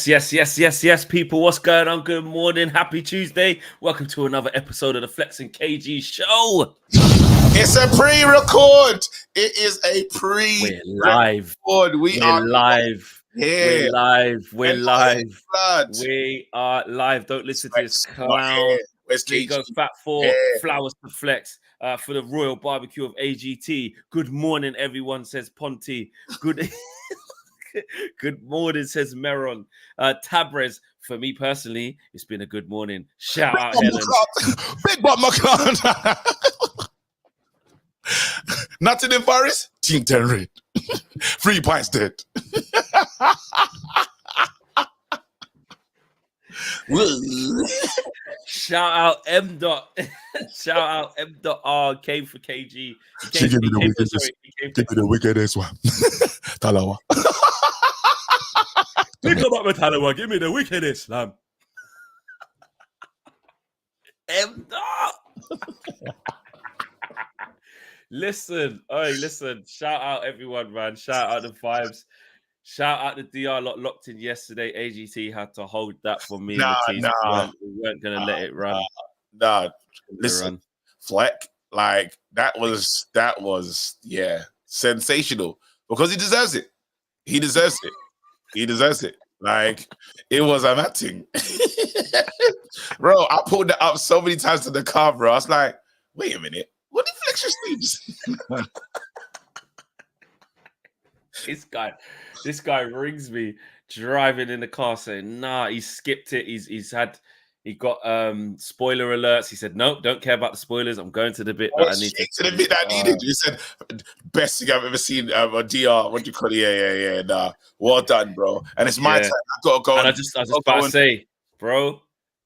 Yes, people. What's going on? Good morning. Happy Tuesday. Welcome to another episode of the Flex and KG show. It's a pre-record. It is a We're live. We are live. We're live. We're live. Blood. We are live. Don't listen to this clown. Where's There you go. Fat Four. Flowers to Flex. For the Royal Barbecue of AGT. Good morning, everyone, says Ponty. Good morning, says Meron. Tabrez, for me personally, it's been a good morning. Shout out, Helen. Big Bob McCloud. Nottingham Forest, Team 10 red. 3 pints dead. Shout out M. Shout out M. R. Came for KG. She gave me the wickedest one. Talawa. Pick up with Talawa. Give me the wickedest, man. M. Listen. Shout out everyone, man. Shout out the vibes. Shout out the DR lot locked in yesterday. AGT had to hold that for me. We weren't gonna let it run. Listen, Fleck, like that was sensational because he deserves it. He deserves it. Like it was amazing. Bro, I pulled that up so many times to the car, bro. I was like, wait a minute. What did Flex just do? This guy rings me driving in the car saying, nah, he skipped it. He got spoiler alerts. He said, nope, don't care about the spoilers. I'm going to the bit that I need to the bit that I needed. You said best thing I've ever seen on DR. What do you call it? Yeah. Nah. Well done, bro. And it's my time. I gotta go. And I just about to say, bro,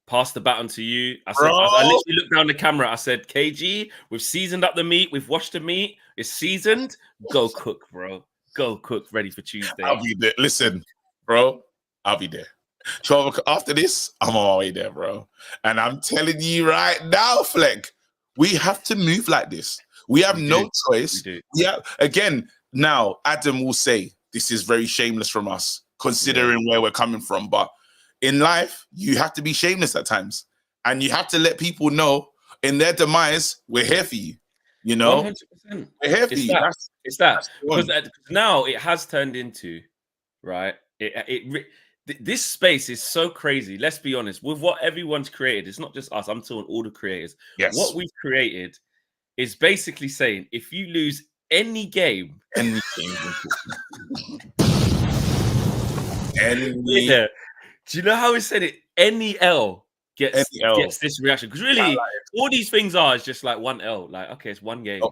pass the baton to you. I literally looked down the camera. I said, KG, we've seasoned up the meat. We've washed the meat. It's seasoned. Go cook, bro. Go cook, ready for Tuesday. I'll be there. Listen, bro, I'll be there. 12 o'clock after this, I'm on my way there, bro. And I'm telling you right now, Fleck, we have to move like this. We have no choice. Again, now Adam will say this is very shameless from us, considering where we're coming from. But in life, you have to be shameless at times. And you have to let people know in their demise, we're here for you. You know, 100%. We're here for you. It's that. Because now it has turned into, right? This space is so crazy. Let's be honest. With what everyone's created, it's not just us. I'm talking all the creators. Yes. What we've created is basically saying if you lose any game, yeah. Do you know how we said it? Any L gets this reaction, because really all these things is just like one L. Like, okay, it's one game.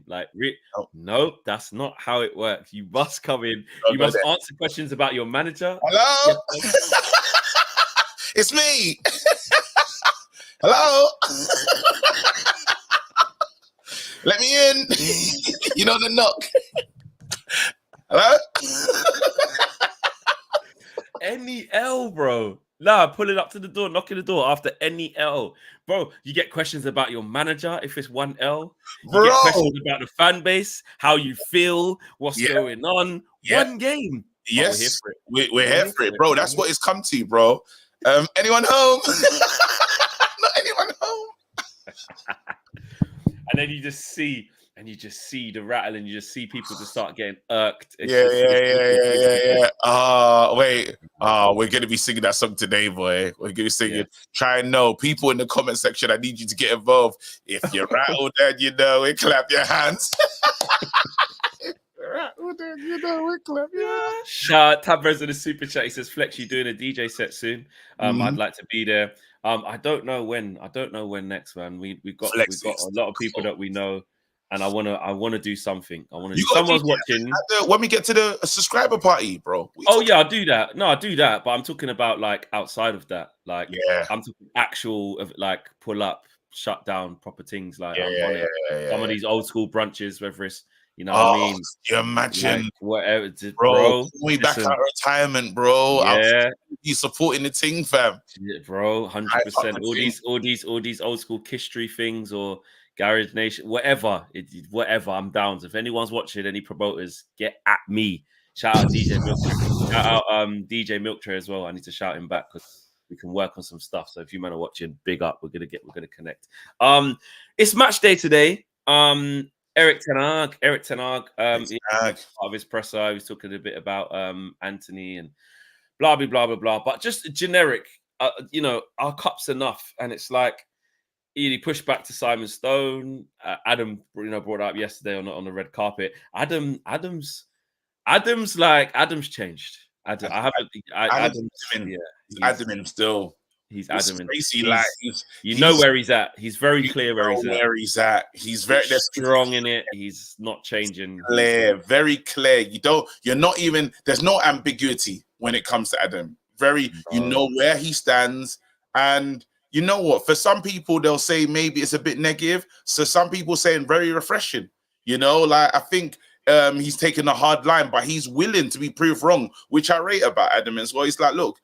No, that's not how it works. You must come in. You must answer questions about your manager. Hello. It's me. Hello. Let me in. You know the knock. Hello. Any L, bro. Nah, pull it up to the door, knocking the door after any L. Bro, you get questions about your manager if it's one L. You get questions about the fan base, how you feel, what's going on. One game. Yes, we're here for it, bro. That's what it's come to, bro. Anyone home? Not anyone home. And then you just see the rattle, and you just see people just start getting irked. Yeah. We're gonna be singing that song today, boy. We're gonna be singing. Yeah. Try and know people in the comment section. I need you to get involved. If you're rattled, then you know it. Clap your hands. Shout out Tabrez in the super chat. He says, "Flex, you doing a DJ set soon? I'd like to be there. I don't know when. Next, man. We've got a lot of people that we know." And I wanna do something. I want to. Someone's watching. When we get to the subscriber party, bro. I'll do that. No, I do that. But I'm talking about like outside of that. Like, I'm talking actual of like pull up, shut down, proper things. Like some of these old school brunches, whether it's what I mean. You imagine like, whatever, bro. We back out of retirement, bro. Yeah, you supporting the team, fam. Yeah, bro, 100%. All these old school history things or Garage Nation, whatever, I'm down. So if anyone's watching, any promoters, get at me. Shout out DJ Milk. Shout out DJ Milk Tray as well. I need to shout him back because we can work on some stuff. So if you men are watching, big up. We're gonna connect. It's match day today. Eric Ten Hag, part of his presser, he was talking a bit about Anthony and blah blah blah blah blah. But just generic, our cup's enough, and it's like he pushed back to Simon Stone. Adam, brought up yesterday on the red carpet. Adam's changed. Adam's still. He's adamant. He's where he's at. He's very clear where he's at. He's very strong in it. He's not changing. Clear, very clear. You're not even. There's no ambiguity when it comes to Adam. You know where he stands, and you know what? For some people, they'll say maybe it's a bit negative. So some people saying very refreshing. I think he's taken a hard line, but he's willing to be proved wrong, which I rate about Adam as well. He's like, look.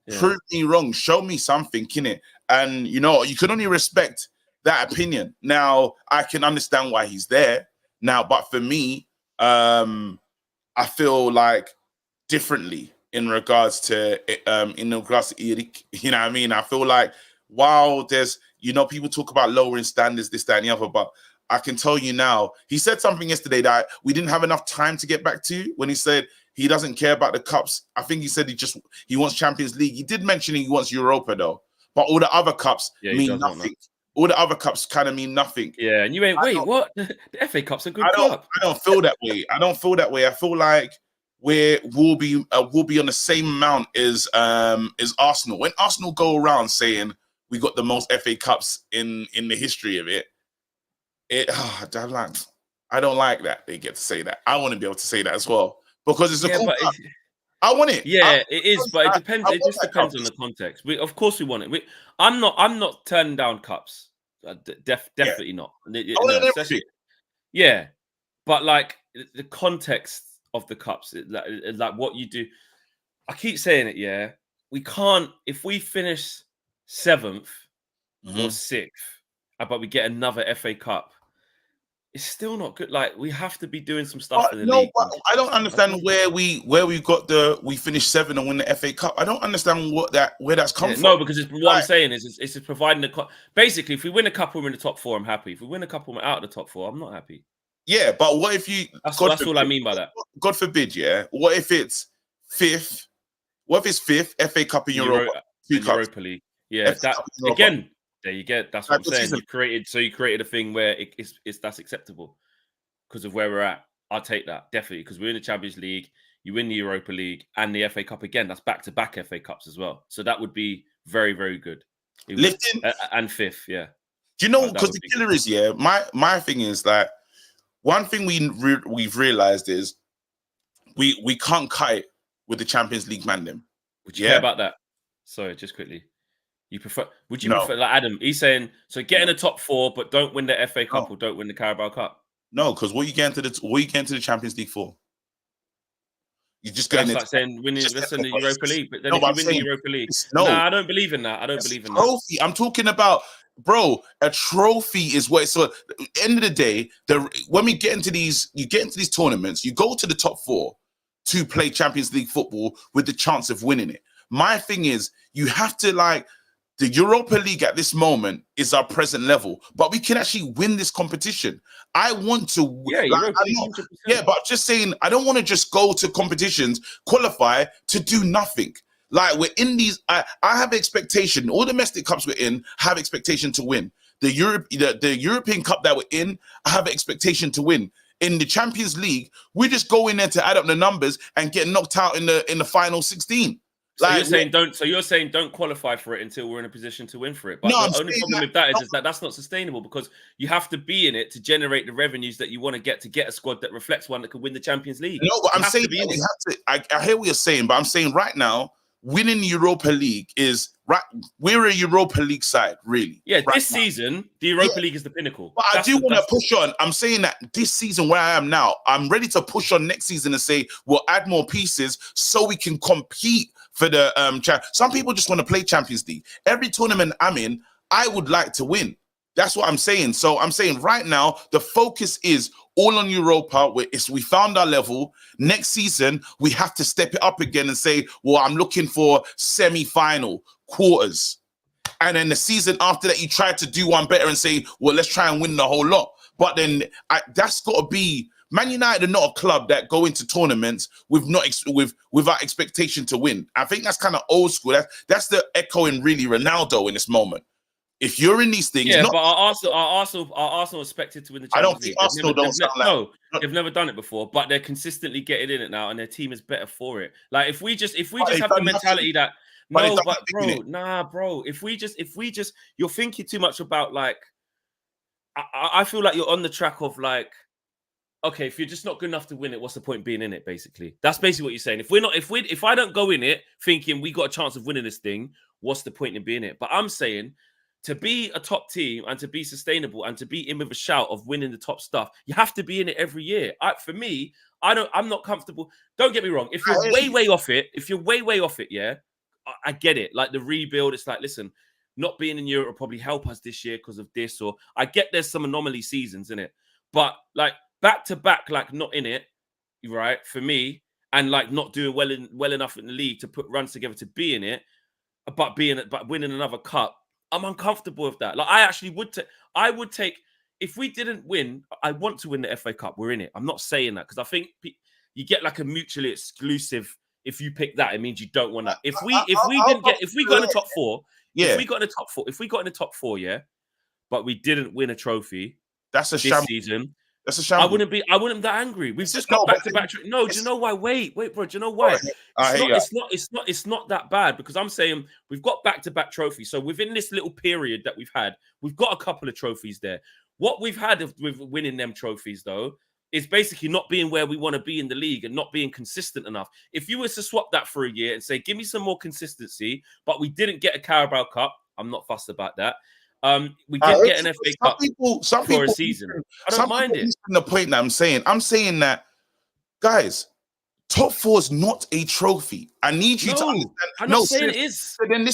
Yeah. Prove me wrong. Show me something, innit? And you can only respect that opinion. Now, I can understand why he's there now, but for me, I feel like differently in regards to Eric. You know what I mean? I feel like while there's people talk about lowering standards, this, that, and the other, but I can tell you now, he said something yesterday that we didn't have enough time to get back to when he said he doesn't care about the cups. I think he said he wants Champions League. He did mention he wants Europa though, but all the other cups mean nothing. All the other cups kind of mean nothing. Yeah, and you ain't what? The FA Cup's a good cup. I don't feel that way. I feel like we'll be on the same amount as Arsenal. When Arsenal go around saying we got the most FA Cups in the history of it, I don't like that they get to say that. I want to be able to say that as well. Because it's a cool cup. I want it. Yeah, it is, but it depends. It just depends on the context. Of course, we want it. I'm not turning down cups. Definitely not. Yeah, but like the context of the cups, like what you do. I keep saying it. Yeah, we can't. If we finish 7th or 6th, but we get another FA Cup. It's still not good. Like we have to be doing some stuff in the league. But I don't understand where we finished 7th and win the FA Cup. I don't understand where that's come from. No, because what I'm saying is it's providing basically if we win a cup, we're in the top 4. I'm happy. If we win a cup, we're out of the top 4. I'm not happy. Yeah, but what if you? That's all I mean by that. God forbid, yeah. What if it's 5th? What if it's 5th FA Cup in Europa? Europa League. Yeah, that again. There you get. That's what I'm saying. You created a thing where that's acceptable because of where we're at. I'll take that definitely because we're in the Champions League. You win the Europa League and the FA Cup again. That's back-to-back FA Cups as well. So that would be very, very good. Lifting and 5th, yeah. Do you know? Because the killer is My thing is that one thing we've realized is we can't cut it with the Champions League mandem. Would you care about that? Sorry, just quickly. Would you prefer like Adam? He's saying so get in the top 4, but don't win the FA Cup or don't win the Carabao Cup. No, because what you get into the Champions League for? You just go like saying winning the Europa League, but then if you win the Europa League, I don't believe in that. I don't believe in trophy. I'm talking about, bro. A trophy is what. So at the end of the day, when we get into these, tournaments, you go to the top 4 to play Champions League football with the chance of winning it. My thing is, you have to the Europa League at this moment is our present level, but we can actually win this competition. I want to, but just saying, I don't want to just go to competitions, qualify to do nothing. Like we're in these, I have expectation. All domestic cups we're in have expectation to win. The European Cup that we're in, I have expectation to win. In the Champions League, we just go in there to add up the numbers and get knocked out in the final 16. So you're saying don't qualify for it until we're in a position to win for it. But the only problem with that is that's not sustainable because you have to be in it to generate the revenues that you want to get a squad that reflects one that can win the Champions League. No, but I'm saying we have to. I hear what you're saying, but I'm saying right now, winning the Europa League is right. We're a Europa League side, really. Yeah, this season, the Europa League is the pinnacle. But I do want to push on. I'm saying that this season, where I am now, I'm ready to push on next season and say we'll add more pieces so we can compete for the Some people just want to play Champions League. Every tournament I'm in, I would like to win. That's what I'm saying. So I'm saying right now, the focus is all on Europa. We found our level. Next season, we have to step it up again and say, well, I'm looking for semi-final, quarters. And then the season after that, you try to do one better and say, well, let's try and win the whole lot. But then that's got to be, Man United are not a club that go into tournaments without expectation to win. I think that's kind of old school. That's the echoing really Ronaldo in this moment. If you're in these things, but are Arsenal expected to win the Champions League? I don't think Arsenal don't sound like. No, they've never done it before, but they're consistently getting in it now, and their team is better for it. Like if we just have the mentality that bro. If we just, you're thinking too much about like. I feel like you're on the track of like, okay, if you're just not good enough to win it, what's the point being in it? Basically, that's basically what you're saying. If I don't go in it thinking we got a chance of winning this thing, what's the point in being in it? But I'm saying, to be a top team and to be sustainable and to be in with a shout of winning the top stuff, you have to be in it every year. For me, I'm not comfortable. Don't get me wrong. If you're way off it, yeah, I get it. Like the rebuild, it's like, listen, not being in Europe will probably help us this year because of this. Or I get there's some anomaly seasons in it, but like back to back, like not in it, right? For me, and like not doing well enough in the league to put runs together to be in it, but winning another cup. I'm uncomfortable with that. Like I actually would take if we didn't win. I want to win the FA Cup. We're in it. I'm not saying that because I think you get like a mutually exclusive. If you pick that, it means you don't want that. If we got in the top four, if we got in the top four, yeah, but we didn't win a trophy. That's a this season. That's a shambles. I wouldn't be that angry. We've just got back to back. No, do you know why? Wait, bro. Do you know why? It's not that bad because I'm saying we've got back to back trophies. So within this little period that we've had, we've got a couple of trophies there. What we've had with winning them trophies though is basically not being where we want to be in the league and not being consistent enough. If you were to swap that for a year and say, give me some more consistency, but we didn't get a Carabao Cup, I'm not fussed about that. We didn't get an FA Cup for a season. I don't mind it. The point that I'm saying that, guys, top four is not a trophy. I need you to understand. I'm not saying it is. So then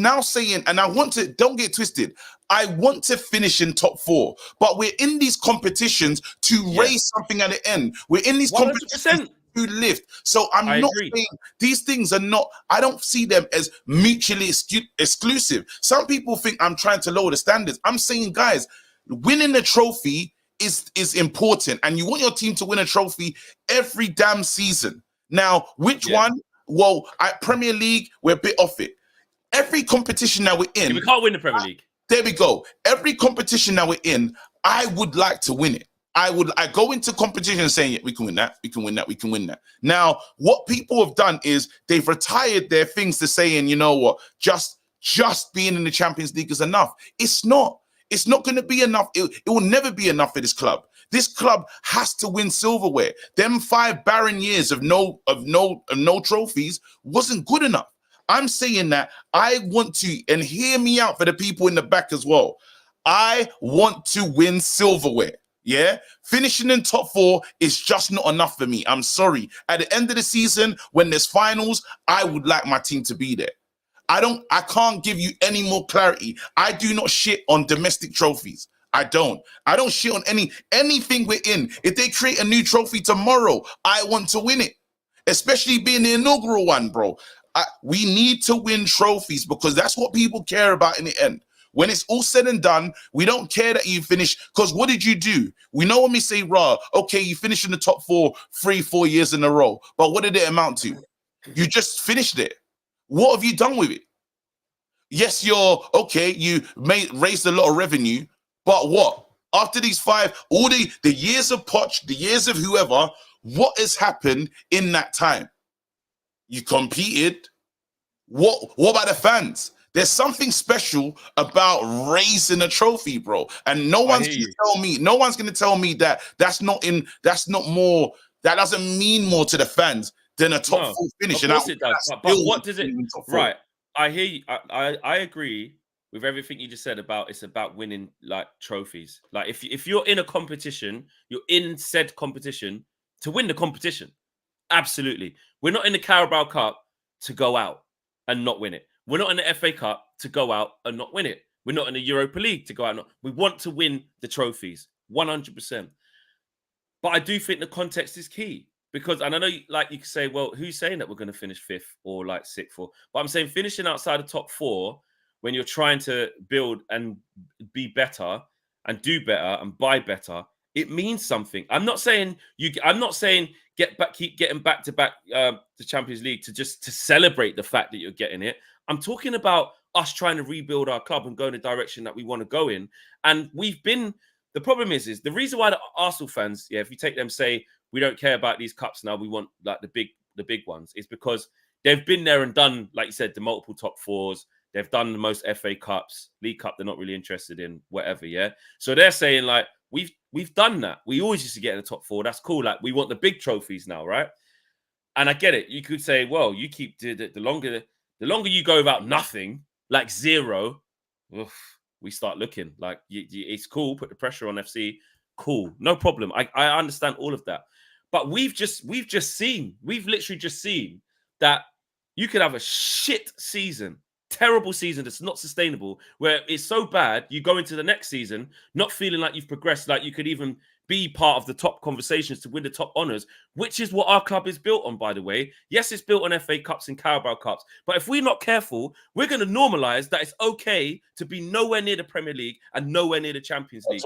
now saying, and I want to, don't get twisted. I want to finish in top four, but we're in these competitions to raise something at the end. We're in these 100%. competitions to lift. So I'm not saying these things are not, I don't see them as mutually exclusive. Some people think I'm trying to lower the standards. I'm saying, guys, winning a trophy is important, and you want your team to win a trophy every damn season. Now, which one? Well, at Premier League, we're a bit off it. Every competition that we're in, we can't win the Premier League. There we go. Every competition that we're in, I would like to win it. I go into competition saying, we can win that, we can win that, we can win that. Now, what people have done is they've retired their things to saying, you know what, just being in the Champions League is enough. It's not. It's not going to be enough. It will never be enough for this club. This club has to win silverware. Them 5 barren years of no trophies wasn't good enough. I'm saying that I want to, and hear me out for the people in the back as well. I want to win silverware. Yeah, finishing in top 4 is just not enough for me. I'm sorry. At the end of the season, when there's finals, I would like my team to be there. I can't give you any more clarity. I do not shit on domestic trophies. I don't shit on anything we're in. If they create a new trophy tomorrow, I want to win it, especially being the inaugural one, bro. We need to win trophies because that's what people care about in the end. When it's all said and done, we don't care that you finish, because what did you do? We know when we say, raw, okay, you finished in the top 4 years in a row, but what did it amount to? You just finished it. What have you done with it? Yes, you raised a lot of revenue, but what? After these 5, all the years of Poch, the years of whoever, what has happened in that time? You competed. What about the fans? There's something special about raising a trophy, bro. And no one's going to tell me that that doesn't mean more to the fans than a top 4 finish. Of course it does. But what does it? Right. I hear you. I agree with everything you just said about it's about winning like trophies. Like if you're in a competition, you're in said competition to win the competition. Absolutely. We're not in the Carabao Cup to go out and not win it. We're not in the FA Cup to go out and not win it. We're not in the Europa League to go out. We want to win the trophies, 100%. But I do think the context is key because, and I know, like you could say, well, who's saying that we're going to finish 5th or like 6th? But I'm saying finishing outside the top 4 when you're trying to build and be better and do better and buy better, it means something. I'm not saying keep getting back to back the Champions League to celebrate the fact that you're getting it. I'm talking about us trying to rebuild our club and go in the direction that we want to go in. And the problem is the reason why the Arsenal fans, if you take them, say we don't care about these cups now, we want like the big ones, is because they've been there and done, like you said, the multiple top 4s. They've done the most FA Cups, League Cup. They're not really interested in whatever. Yeah, so they're saying like we've done that. We always used to get in the top 4. That's cool. Like we want the big trophies now, right? And I get it. You could say, well, you keep the longer you go without nothing, like 0. We start looking like it's cool. Put the pressure on FC. Cool, no problem. I understand all of that, but we've literally just seen that you could have a shit season, terrible season that's not sustainable, where it's so bad you go into the next season not feeling like you've progressed, like you could even be part of the top conversations to win the top honours, which is what our club is built on, by the way. Yes, it's built on FA Cups and Carabao Cups, but if we're not careful, we're going to normalise that it's okay to be nowhere near the Premier League and nowhere near the Champions League.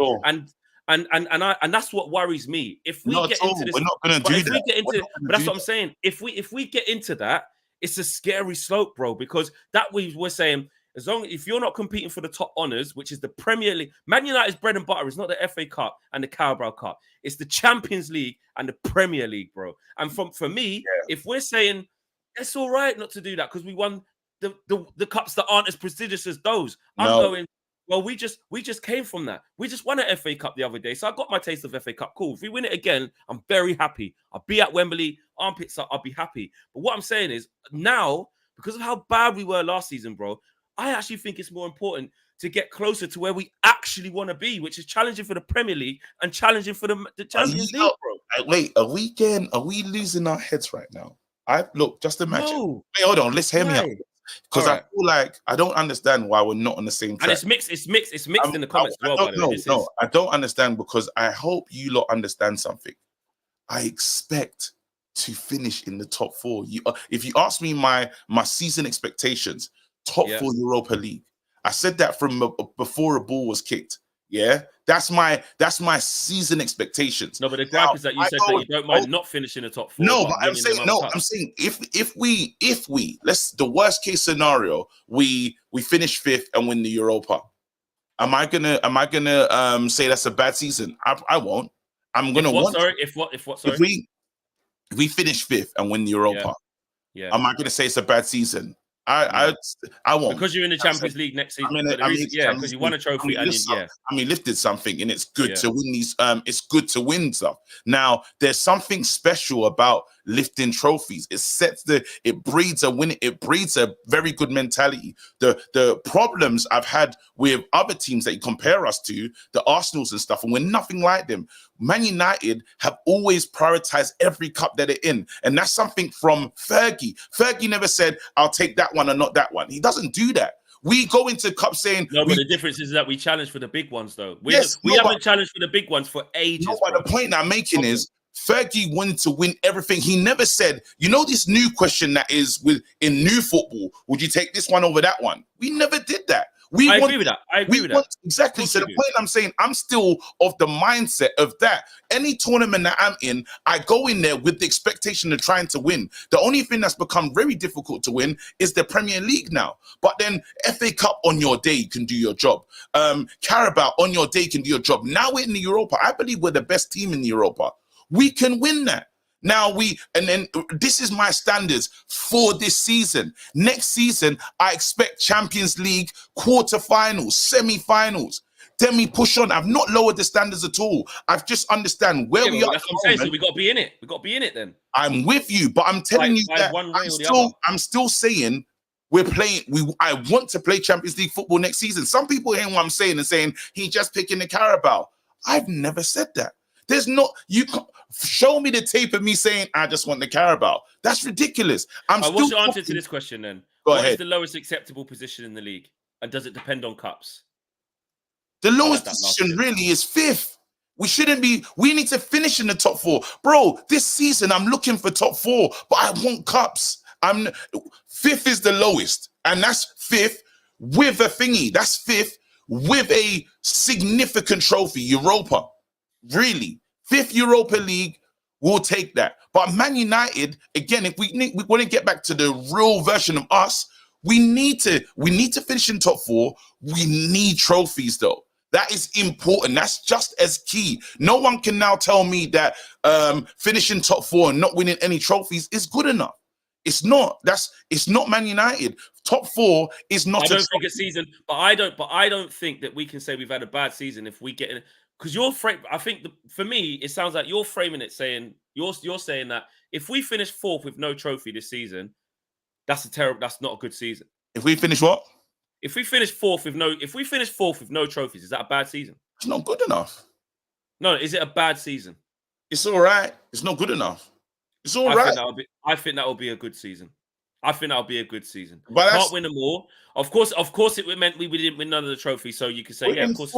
And that's what worries me. If we get into this, we're not going to do that. But that's what I'm saying. If we get into that, it's a scary slope, bro, because that we're saying, if you're not competing for the top honours, which is the Premier League, Man United's bread and butter is not the FA Cup and the Carabao Cup. It's the Champions League and the Premier League, bro. And for me, if we're saying it's all right not to do that because we won the cups that aren't as prestigious as those, I'm going, well, we just came from that. We just won an FA Cup the other day, so I got my taste of FA Cup. Cool. If we win it again, I'm very happy. I'll be at Wembley, armpits up, I'll be happy. But what I'm saying is now, because of how bad we were last season, bro, I actually think it's more important to get closer to where we actually want to be, which is challenging for the Premier League and challenging for the Champions League, bro. Wait, are we losing our heads right now? Just imagine. No. Wait, hold on, let's hear me out. Because I feel like I don't understand why we're not on the same track. And it's mixed in the comments as well, by the way. I don't understand, because I hope you lot understand something. I expect to finish in the top 4. If you ask me my season expectations, top 4 Europa League. I said that from before a ball was kicked. Yeah, that's my season expectations. No, but the gripe is that you said that you don't mind not finishing the top 4. No, but I'm saying if we the worst case scenario, we finish 5th and win the Europa. Am I gonna say that's a bad season? I won't. I'm gonna If what? Sorry. If we finish 5th and win the Europa, am I gonna say it's a bad season? I won't, because you're in the Champions League next season. Because you won a trophy lifted something, and it's good to win these. It's good to win stuff. Now, there's something special about lifting trophies. It breeds a very good mentality. The problems I've had with other teams that you compare us to, the Arsenals and stuff, and we're nothing like them. Man United have always prioritized every cup that they're in. And that's something from Fergie. Fergie never said, I'll take that one or not that one. He doesn't do that. We go into cup saying... No, but the difference is that we challenge for the big ones, though. We haven't challenged for the big ones for ages. No, but the point I'm making is Fergie wanted to win everything. He never said, this new question that is in new football, would you take this one over that one? We never did that. I agree with that. Exactly. So the point I'm saying, I'm still of the mindset of that. Any tournament that I'm in, I go in there with the expectation of trying to win. The only thing that's become very difficult to win is the Premier League now. But then FA Cup on your day can do your job. Carabao on your day can do your job. Now we're in the Europa. I believe we're the best team in the Europa. We can win that. Now this is my standards for this season. Next season, I expect Champions League quarterfinals, semi-finals. Then we push on. I've not lowered the standards at all. I've just understand where we are. That's what I'm saying. So we got to be in it. We got to be in it then. I'm with you, but I'm telling you that I'm still saying we're playing. I want to play Champions League football next season. Some people hearing what I'm saying and saying he's just picking the Carabao. I've never said that. You can't show me the tape of me saying I just want the Carabao. That's ridiculous. What's your answer to this question then? Go ahead. What is the lowest acceptable position in the league? And does it depend on cups? The lowest position really is 5th. We shouldn't be. We need to finish in the top 4, bro. This season, I'm looking for top 4, but I want cups. 5th is the lowest, and that's 5th with a thingy. That's 5th with a significant trophy, Europa. Really, 5th Europa League, we'll take that. But Man United, again, if we want to get back to the real version of us, we need to finish in top 4. We need trophies, though. That is important. That's just as key. No one can now tell me that finishing top 4 and not winning any trophies is good enough. It's not. It's not Man United. Top 4 is not. I don't think a season, but I don't think that we can say we've had a bad season if we get in. Because you're I think for me, it sounds like you're framing it saying you're saying that if we finish 4th with no trophy this season, that's not a good season. If we finish what? If we finish 4th with no trophies, is that a bad season? It's not good enough. No, is it a bad season? It's all right. It's not good enough. It's all right. I think that will be a good season. I think that'll be a good season. But can't win them all. Of course, it meant we didn't win none of the trophies. So you could say, yeah, of course.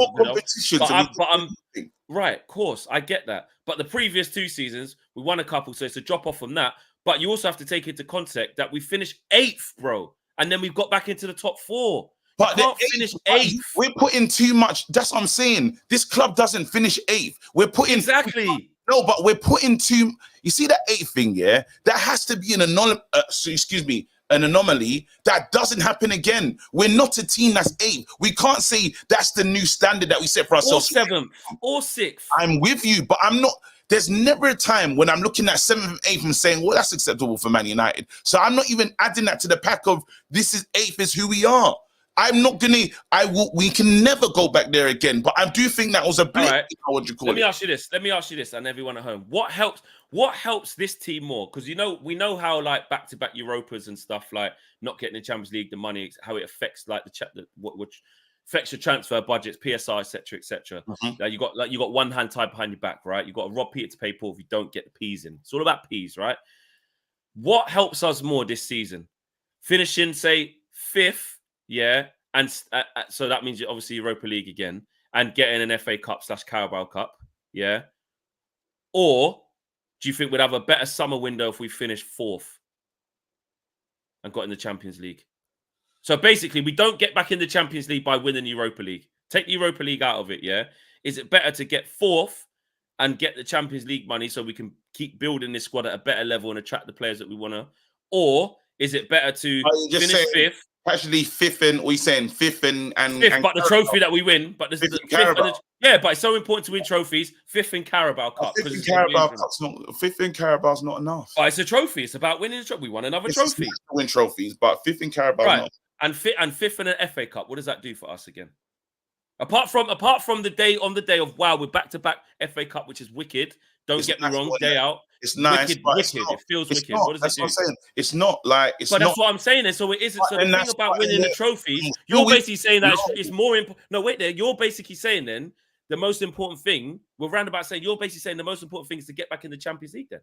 Right, of course, I get that. But the previous 2 seasons, we won a couple, so it's a drop off from that. But you also have to take into context that we finished 8th, bro, and then we've got back into the top 4. But you can't finish 8th. We're putting too much. That's what I'm saying. This club doesn't finish 8th. We're putting exactly. No, but we're putting too. You see that 8th thing, yeah? That has to be an anomaly. An anomaly that doesn't happen again. We're not a team that's 8th. We can't say that's the new standard that we set for ourselves. Or 7th or 6th. I'm with you, but I'm not. There's never a time when I'm looking at 7th and 8th and saying, well, that's acceptable for Man United. So I'm not even adding that to the pack of this is 8th is who we are. I'm not gonna. We can never go back there again. But I do think that was a blip. Right. Let me ask you this, and everyone at home. What helps this team more? Because we know how like back-to-back Europas and stuff, like not getting the Champions League, the money, how it affects like which affects your transfer budgets, PSI, etc. Mm-hmm. You got one hand tied behind your back, right? You got to rob Peter to pay Paul if you don't get the P's in. It's all about P's, right? What helps us more this season? Finishing, say, 5th. Yeah, and so that means you're obviously Europa League again and getting an FA Cup / Carabao Cup, yeah? Or do you think we'd have a better summer window if we finished 4th and got in the Champions League? So basically, we don't get back in the Champions League by winning the Europa League. Take the Europa League out of it, yeah? Is it better to get 4th and get the Champions League money so we can keep building this squad at a better level and attract the players that we want to? Or is it better to finish 5th? Actually, 5th and we saying 5th and 5th, but the trophy that we win, but the 5th but it's so important to win trophies. 5th in Carabao Cup. 5th in Carabao Cup's not. 5th in Carabao is not enough. But it's a trophy. It's about winning a trophy. We won another trophy. To win trophies, but 5th in Carabao, right? Not. And 5th in an FA Cup. What does that do for us again? Apart from the day of wow, we're back to back FA Cup, which is wicked. Don't get me wrong, day out. It's nice, wicked, but wicked. It feels wicked. Not, what does that's it do? What I'm saying. It's not like it's. But not, that's what I'm saying. And so it isn't. So the thing about winning the trophies, you're basically saying that it's more important. No, wait there. You're basically saying then the most important thing. We're roundabout saying you're basically saying the most important thing is to get back in the Champions League. Then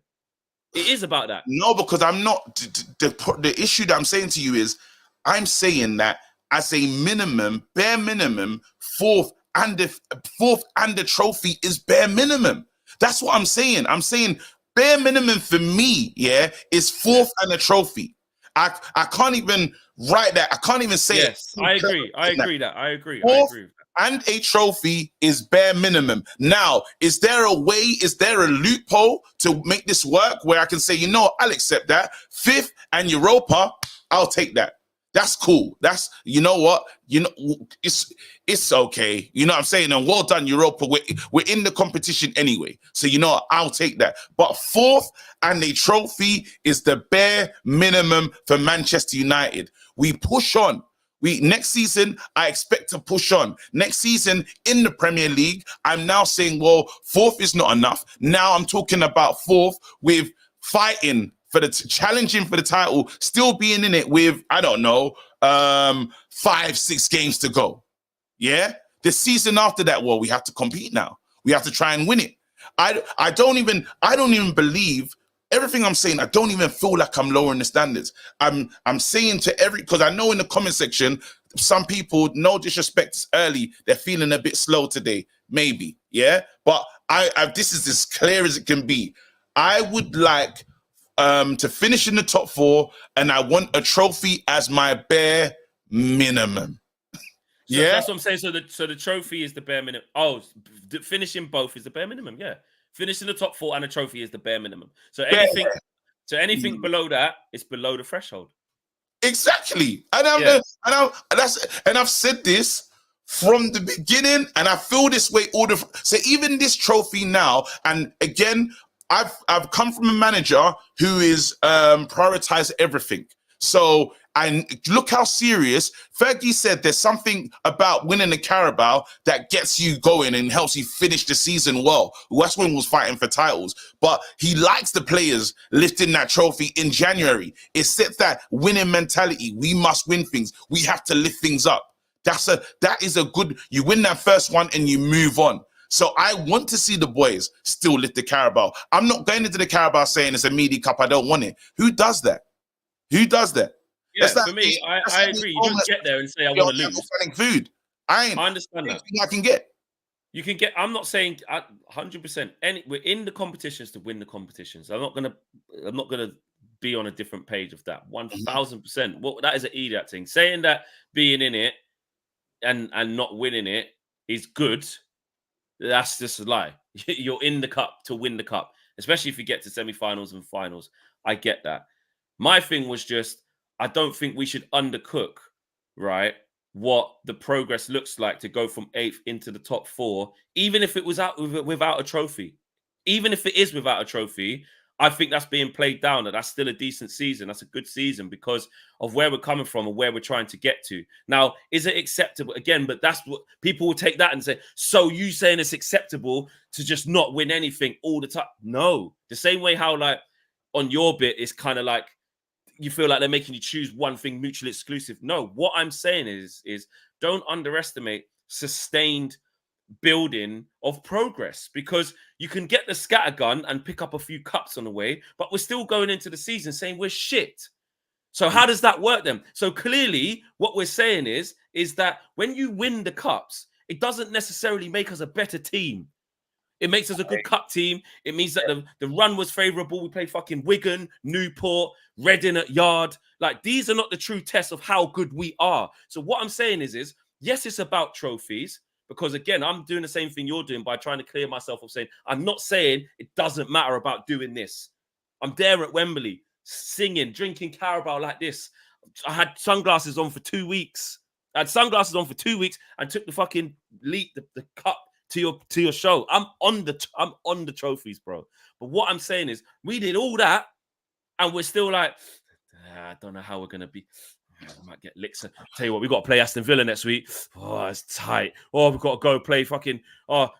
it is about that. No, because I'm not. The issue that I'm saying to you is, I'm saying that as a minimum, bare minimum, 4th and the trophy is bare minimum. That's what I'm saying. I'm saying bare minimum for me, yeah, is 4th and a trophy. I can't even write that. I can't even say yes, it. I agree. I agree. 4th and a trophy is bare minimum. Now, is there a way, is there a loophole to make this work where I can say, I'll accept that. 5th and Europa, I'll take that. That's cool. That's, you know what? It's okay. You know what I'm saying? And well done, Europa. We're in the competition anyway. So, I'll take that. But 4th and a trophy is the bare minimum for Manchester United. We push on. Next season, I expect to push on. Next season in the Premier League, I'm now saying, well, 4th is not enough. Now I'm talking about 4th with fighting for challenging for the title, still being in it with, I don't know, 5-6 games to go. Yeah? The season after that, well, we have to compete now. We have to try and win it. I don't even believe everything I'm saying. I don't even feel like I'm lowering the standards. I'm saying to because I know in the comment section, some people, no disrespect, it's early, they're feeling a bit slow today, maybe, yeah. But I this is as clear as it can be. I would like to finish in the top 4, and I want a trophy as my bare minimum. So that's what I'm saying. So the trophy is the bare minimum. Oh, finishing both is the bare minimum. Yeah, finishing the top 4 and a trophy is the bare minimum. So anything below that is below the threshold. Exactly, and I've said this from the beginning, and I feel this way so even this trophy now, and again, I've come from a manager who is prioritized everything. So look how serious Fergie said. There's something about winning the Carabao that gets you going and helps you finish the season well. West Ham was fighting for titles, but he likes the players lifting that trophy in January. It sets that winning mentality. We must win things. We have to lift things up. That is a good. You win that first one and you move on. So I want to see the boys still lift the Carabao. I'm not going into the Carabao saying it's a meaty cup. I don't want it. Who does that? Who does that? Yeah, for me, I agree. You don't get there and say I want to lose. Food. I understand that. I can get. You can get. I'm not saying 100%. We're in the competitions to win the competitions. I'm not gonna be on a different page of that. 1000%. What that is an idiot thing. Saying that being in it and not winning it is good. That's just a lie. You're in the cup to win the cup, especially if you get to semi-finals and finals. I get that. My thing was just, I don't think we should undercook, right, what the progress looks like to go from 8th into the top 4, even if it was without a trophy. Even if it is without a trophy, I think that's being played down, and that's still a decent season. That's a good season because of where we're coming from and where we're trying to get to. Now, is it acceptable? Again, but that's what people will take that and say, so you saying it's acceptable to just not win anything all the time? No. The same way how, like, on your bit, it's kind of like, you feel like they're making you choose one thing mutually exclusive. No, what I'm saying is don't underestimate sustained building of progress, because you can get the scattergun and pick up a few cups on the way, but we're still going into the season saying we're shit. So how does that work then? So clearly what we're saying is that when you win the cups, it doesn't necessarily make us a better team. It makes us a good cup team. It means that the run was favorable. We played fucking Wigan, Newport, Reading at Yard. Like, these are not the true tests of how good we are. So what I'm saying is yes, it's about trophies, because again, I'm doing the same thing you're doing by trying to clear myself of saying, I'm not saying it doesn't matter about doing this. I'm there at Wembley, singing, drinking Carabao like this. I had sunglasses on for 2 weeks. And took the fucking the cup to your show. I'm on the trophies, bro. But what I'm saying is, we did all that, and we're still like, I don't know how we're gonna be. I might get licks. Tell you what, we got to play Aston Villa next week. Oh, it's tight. Oh, we've got to go play fucking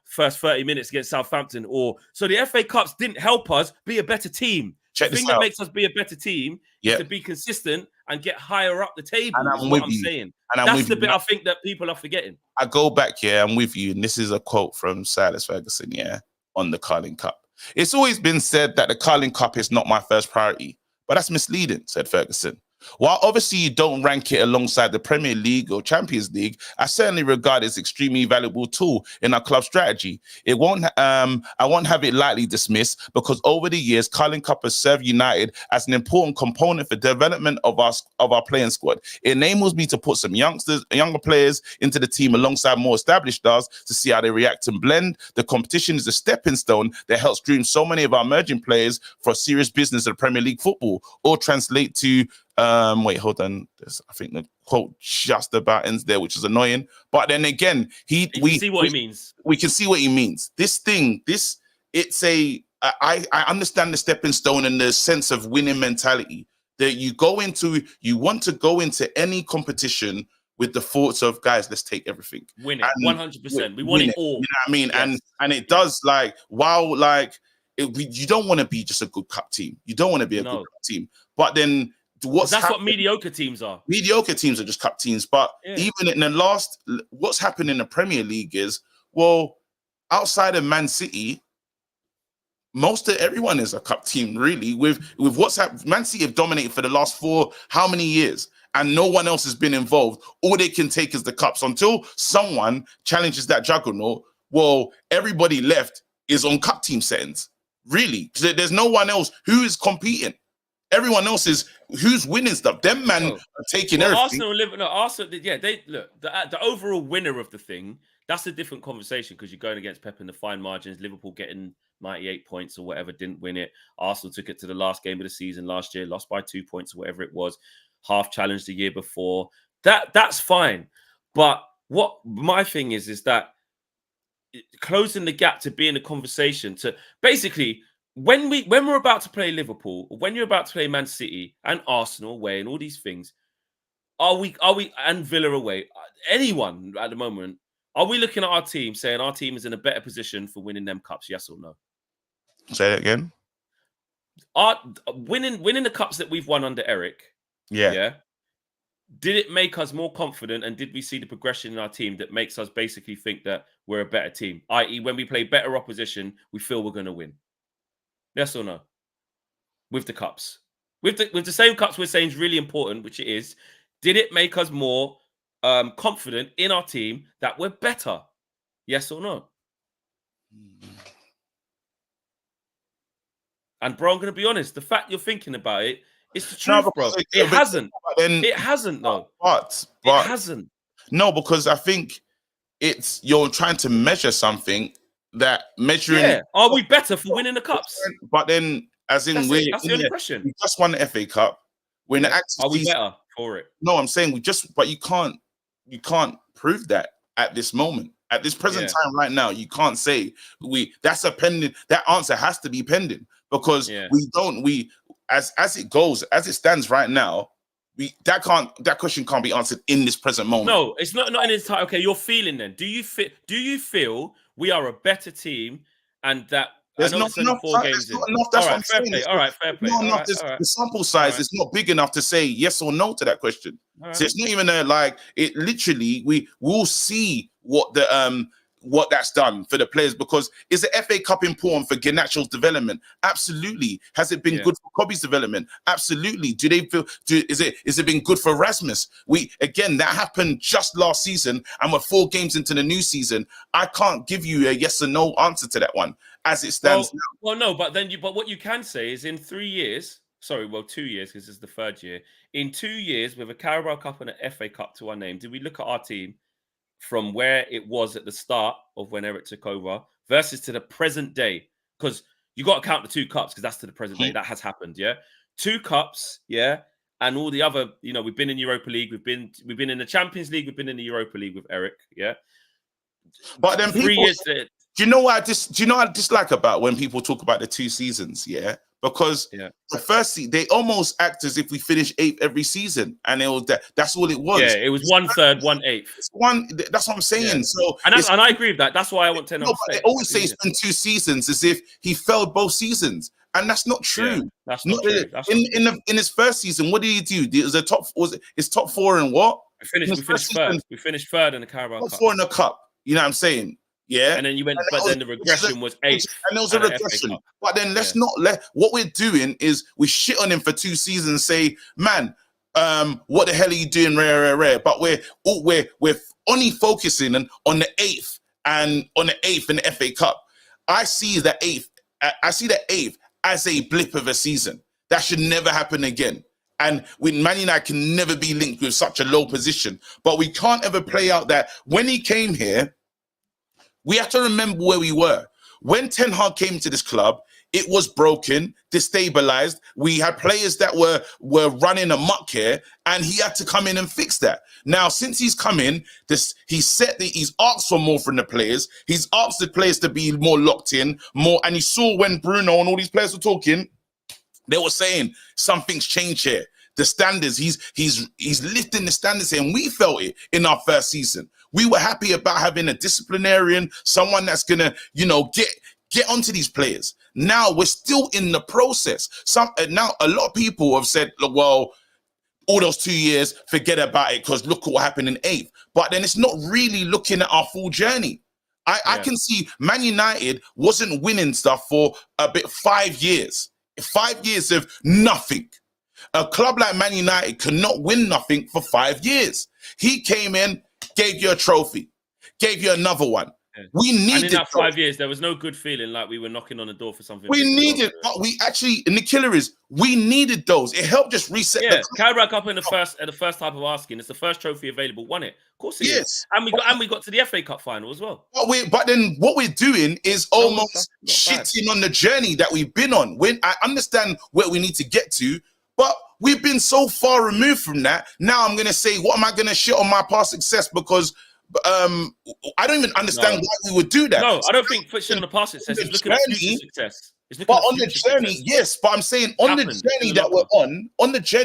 first 30 minutes against Southampton. So the FA Cups didn't help us be a better team. The thing that makes us be a better team is to be consistent and get higher up the table. And I'm saying. And that's the bit I think that people are forgetting. I go back here, I'm with you. And this is a quote from Silas Ferguson, on the Carling Cup. It's always been said that the Carling Cup is not my first priority, but that's misleading, said Ferguson. While obviously you don't rank it alongside the Premier League or Champions League, I certainly regard it as an extremely valuable tool in our club strategy. I won't have it lightly dismissed, because over the years, Carling Cup has served United as an important component for development of our playing squad. It enables me to put some younger players into the team alongside more established stars to see how they react and blend. The competition is a stepping stone that helps groom so many of our emerging players for serious business of Premier League football, or translate to wait, hold on. I think the quote just about ends there, which is annoying. But then again, we can see what he means. We can see what he means. I understand the stepping stone and the sense of winning mentality that you want to go into any competition with the thoughts of, guys, let's take everything. Win it, 100%. We want it all. You know what I mean? Yes. And it does, like, while like you don't want to be just a good cup team. You don't want to be a good cup team. But then that's what mediocre teams are. Mediocre teams are just cup teams. But even in the what's happened in the Premier League is, well, outside of Man City, everyone is a cup team, really. With what's happened, Man City have dominated for the last how many years? and no one else has been involved, all they can take is the cups. Until someone challenges that juggernaut, well, everybody left is on cup team settings. Really. There's no one else who is competing. Everyone else is who's winning stuff. Them man are taking everything. Arsenal, yeah, they look the overall winner of the thing. That's a different conversation because you're going against Pep in the fine margins. Liverpool getting 98 points or whatever, didn't win it. Arsenal took it to the last game of the season last year, lost by 2 points or whatever it was. Half challenged the year before. That's fine. But what my thing is that closing the gap to be in a conversation to basically when we're about to play Liverpool, when you're about to play Man City and Arsenal away and all these things, are we and Villa away, anyone at the moment, are we looking at our team saying our team is in a better position for winning them cups? Yes or no? Say that again. Our winning the cups that we've won under Eric. Yeah. Did it make us more confident, and did we see the progression in our team that makes us basically think that we're a better team? I.e., when we play better opposition, we feel we're going to win. Yes or no? With the cups, with the same cups we're saying is really important, which it is. Did it make us more confident in our team that we're better? Yes or no? And bro, I'm going to be honest. The fact you're thinking about it, it's the truth, bro. It hasn't. It hasn't, though. But it hasn't. No, because I think you're trying to measure something that measuring. Yeah. Are we better for winning the cups? But then, as in, that's the only question. We just won the FA Cup. We're in the active Are we better for it? No, I'm saying but you can't prove that at this moment. At this present time right now, you can't say that answer has to be pending because as it stands right now, that question can't be answered in this present moment. No, it's not in its time. Okay, you're feeling then. Do you feel we are a better team and that there's not enough. That's what I'm saying. All right, fair play. The sample size is not big enough to say yes or no to that question. So it's not even it literally we will see what that's done for the players, because is the FA Cup important for Garnacho's development? Absolutely. Has it been good for Kobe's development? Absolutely. Do they feel? Is it been good for Rasmus? That happened just last season, and we're 4 games into the new season. I can't give you a yes or no answer to that one as it stands now. Well, no, but what you can say is in 3 years. 2 years, because this is the 3rd year. In 2 years, with a Carabao Cup and an FA Cup to our name, did we look at our team from where it was at the start of when Eric took over versus to the present day? Because you got to count the 2 cups, because that's to the present day. That has happened, 2 cups, and all the other, we've been in Europa League, we've been in the Champions League, we've been in the Europa League with Eric, But then 3 years. Do you know what I dislike about when people talk about the 2 seasons? Because the first season, they almost act as if we finish 8th every season, and that's all it was. Yeah, it was 1/3, 1/8. That's what I'm saying. Yeah. So, and I agree with that. That's why I want 10. No, but they always say it's been 2 seasons, as if he failed both seasons, and that's not true. Yeah, that's not true. In his first season, what did he do? It was his top 4 in what? We finished third. We finished 3rd in the Carabao Cup. Top 4 in the cup. You know what I'm saying? Yeah, and then you went, then the regression was 8th, and there was a regression. But then let's not what we're doing is we shit on him for 2 seasons and say, man, what the hell are you doing, rare? But we're only focusing on the 8th and on the 8th in the FA Cup. I see the 8th as a blip of a season. That should never happen again. And Man United can never be linked with such a low position. But we can't ever play out that when he came here. We have to remember where we were. When Ten Hag came to this club, it was broken, destabilized. We had players that were running amok here, and he had to come in and fix that. Now, since he's come in, he's asked for more from the players. He's asked the players to be more locked in, more. And you saw when Bruno and all these players were talking, they were saying something's changed here. The standards, he's lifting the standards here, and we felt it in our first season. We were happy about having a disciplinarian, someone that's gonna, get onto these players. Now we're still in the process. Now a lot of people have said, well, all those 2 years, forget about it, because look what happened in 8th. But then it's not really looking at our full journey. I can see Man United wasn't winning stuff for 5 years. 5 years of nothing. A club like Man United cannot win nothing for 5 years. He came in, gave you a trophy, gave you another one. Yeah. We needed and in that 5 years, there was no good feeling like we were knocking on the door for something. We needed, but we actually, and the killer is, we needed those. It helped just reset. Yeah, Carabao Cup in the first type of asking. It's the first trophy available. Won it, of course it is. And we got to the FA Cup final as well. But then what we're doing is almost shitting on the journey that we've been on. When I understand where we need to get to, but we've been so far removed from that. Now I'm gonna say, what am I gonna shit on my past success because? I don't even understand why we would do that. No, I don't think shit on the past success. It's looking at future success. But on the journey, yes. But I'm saying on the journey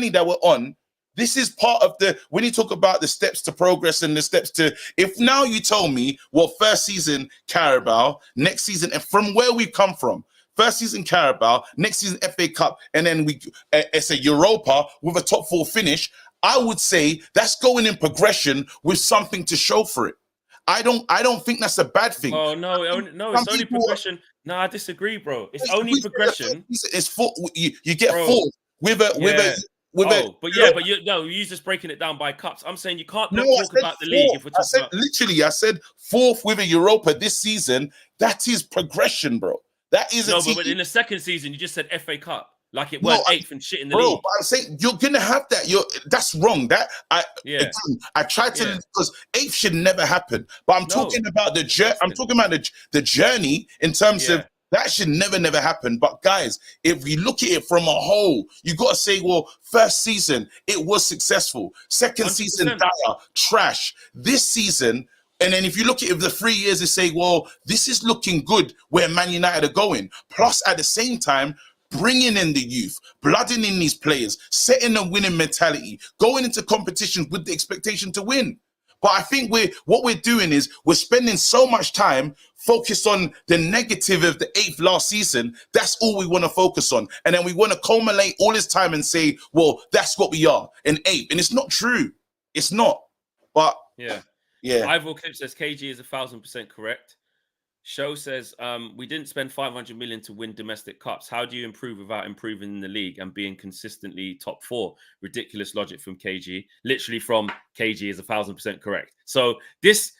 that we're on, this is part of the, when you talk about the steps to progress and the steps to, if now you told me, well, first season Carabao, next season, and from where we've come from, first season Carabao, next season FA Cup, and then it's a Europa with a top 4 finish, I would say that's going in progression with something to show for it. I don't think that's a bad thing. Oh no, it's only progression. No, I disagree, bro. It's only progression. It's 4. You get 4 but you're just breaking it down by cups. I'm saying you can't talk about the league if we're talking about. Literally, I said 4th with a Europa this season. That is progression, bro. That is but in the second season, you just said FA Cup. Like it was 8th and shit in the league. But I'm saying you're gonna have that. That's wrong. I tried to because 8th should never happen. But I'm talking about the journey. I'm talking about the journey in terms of that should never happen. But guys, if we look at it from a whole, you got to say, well, first season it was successful. Second 100%. Season dire, trash. This season. And then if you look at it the 3 years, they say, well, this is looking good where Man United are going. Plus, at the same time, bringing in the youth, blooding in these players, setting a winning mentality, going into competitions with the expectation to win. But I think what we're doing is we're spending so much time focused on the negative of the 8th last season. That's all we want to focus on. And then we want to culminate all this time and say, well, that's what we are, an 8th. And it's not true. It's not. But yeah. Rival Clip says KG is 1,000% correct. Show says, we didn't spend 500 million to win domestic cups. How do you improve without improving in the league and being consistently top 4? Ridiculous logic from KG. Literally from KG is 1,000% correct. So this